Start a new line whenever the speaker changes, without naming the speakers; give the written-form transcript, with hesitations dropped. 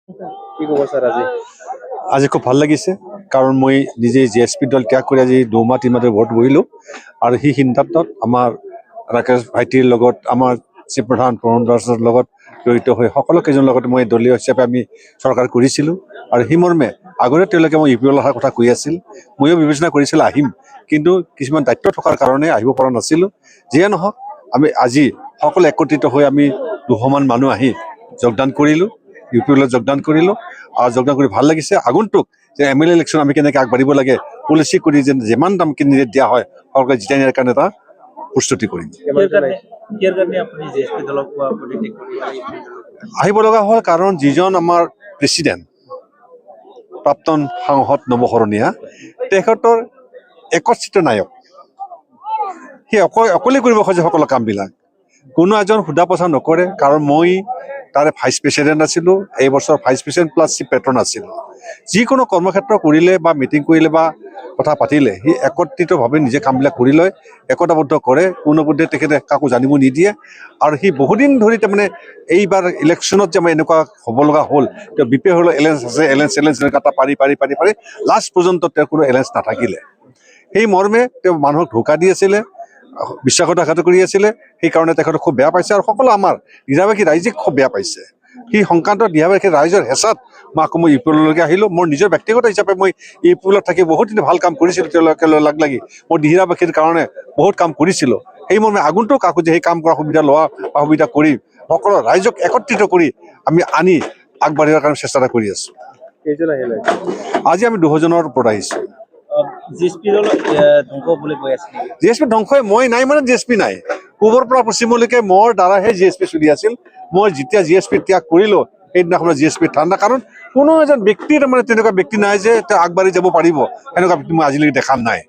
কি ক'ব ছাৰ আজি?
আজি খুব ভাল লাগিছে কাৰণ মই নিজে জিএছপি দল ত্যাগ কৰি আজি 2 মাহ 3 মাহ ধৰি ঘৰত বহিলোঁ আৰু সেই সিদ্ধান্তত আমাৰ ৰাকেশ ভাইটিৰ লগত আমাৰ চিফ প্ৰধান প্ৰণৱ দাসৰ লগত জড়িত হৈ সকলো কেইজনৰ লগত মই দলীয় হিচাপে আমি চৰকাৰ কৰিছিলোঁ আৰু সেই মৰ্মে আগতে তেওঁলোকে মই ইউ পি এল অহাৰ কথা কৈ আছিল। ময়ো বিবেচনা কৰিছিলোঁ আহিম, কিন্তু কিছুমান দায়িত্ব থকাৰ কাৰণে আহিব পৰা নাছিলোঁ। যিয়ে নহওক আমি আজি সকলো একত্ৰিত হৈ আমি 200 মান মানুহ আহি যোগদান কৰিলোঁ, ইউ পি এলত যোগদান কৰিলোঁ আৰু যোগদান কৰি ভাল লাগিছে। আগন্তুক যে MLA ইলেকশ্যন আমি কেনেকৈ আগবাঢ়িব লাগে পলিচি কৰি যেন যিমান দাম কেণ্ডিডেট দিয়া হয় সকলোকে জিতাই নিয়াৰ কাৰণে এটা প্ৰস্তুতি কৰিম। আহিব লগা হ'ল কাৰণ যিজন আমাৰ প্ৰেচিডেণ্ট প্ৰাক্তন সাংসদ নৱশৰণীয়া তেখেতৰ একচ্ছিত নায়ক, সি অকলে কৰিব খোজে সকলো কামবিলাক। কোনো এজন সোধা পোছা নকৰে কাৰণ মই তাৰে ভাইচ প্ৰেচিডেণ্ট আছিলোঁ, এই বছৰ vice president plus chief patron আছিলোঁ। যিকোনো কৰ্মক্ষেত্ৰ কৰিলে বা মিটিং কৰিলে বা কথা পাতিলে সি একত্ৰিতভাৱে নিজে কামবিলাক কৰি লয়, একতাবদ্ধ কৰে, কোনোপধ্যে তেখেতে কাকো জানিব নিদিয়ে। আৰু সি বহুদিন ধৰি তাৰমানে এইবাৰ ইলেকশ্যনত যে আমাৰ এনেকুৱা হ'ব লগা হ'ল, তেওঁ বি পি এলৰ এলায়েঞ্চ আছে, এলায়েঞ্চ এনেকুৱা এটা পাৰি লাষ্ট পৰ্যন্ত তেওঁৰ কোনো এলায়েঞ্চ নাথাকিলে। সেই মৰ্মে তেওঁ মানুহক ধোকা দি আছিলে, বিশ্বাসঘাতকতা কৰি আছিলে। সেইকাৰণে তেখেতক খুব বেয়া পাইছে আৰু সকলো আমাৰ নিজাবাসী ৰাইজে খুব বেয়া পাইছে। সেই সংক্ৰান্তত নিজাবাসী ৰাইজৰ হেঁচাত মই আকৌ মই ইউ পি এললৈকে আহিলোঁ। মোৰ নিজৰ ব্যক্তিগত হিচাপে মই ইউ পি এলত থাকি বহুতখিনি ভাল কাম কৰিছিলোঁ, তেওঁলোকে লাগ লাগি মই দিহিৰাবাসীৰ কাৰণে বহুত কাম কৰিছিলোঁ। সেই মৰ্মে আগন্তুক আকৌ যে সেই কাম কৰাৰ সুবিধা লোৱা বা সুবিধা কৰি সকলো ৰাইজক একত্ৰিত কৰি আমি আনি আগবাঢ়িবৰ কাৰণে চেষ্টা এটা কৰি আছোঁ।
কেইজন আহিলে?
আজি আমি 200 জনৰ ওপৰত আহিছোঁ।
জিএছপি
ধ্বংসই মই নাই মানে জিএছপি নাই। পূবৰ পৰা পশ্চিমলৈকে মোৰ দ্বাৰাহে জিএছপি চলি আছিল। মই যেতিয়া জিএছপি ত্যাগ কৰিলোঁ সেইদিনাখন জিএছপি ঠাণ্ডা, কাৰণ কোনো এজন ব্যক্তিৰ তাৰমানে তেনেকুৱা ব্যক্তি নাই যে তেওঁ আগবাঢ়ি যাব পাৰিব, এনেকুৱা ব্যক্তি মই আজিলৈকে দেখা নাই।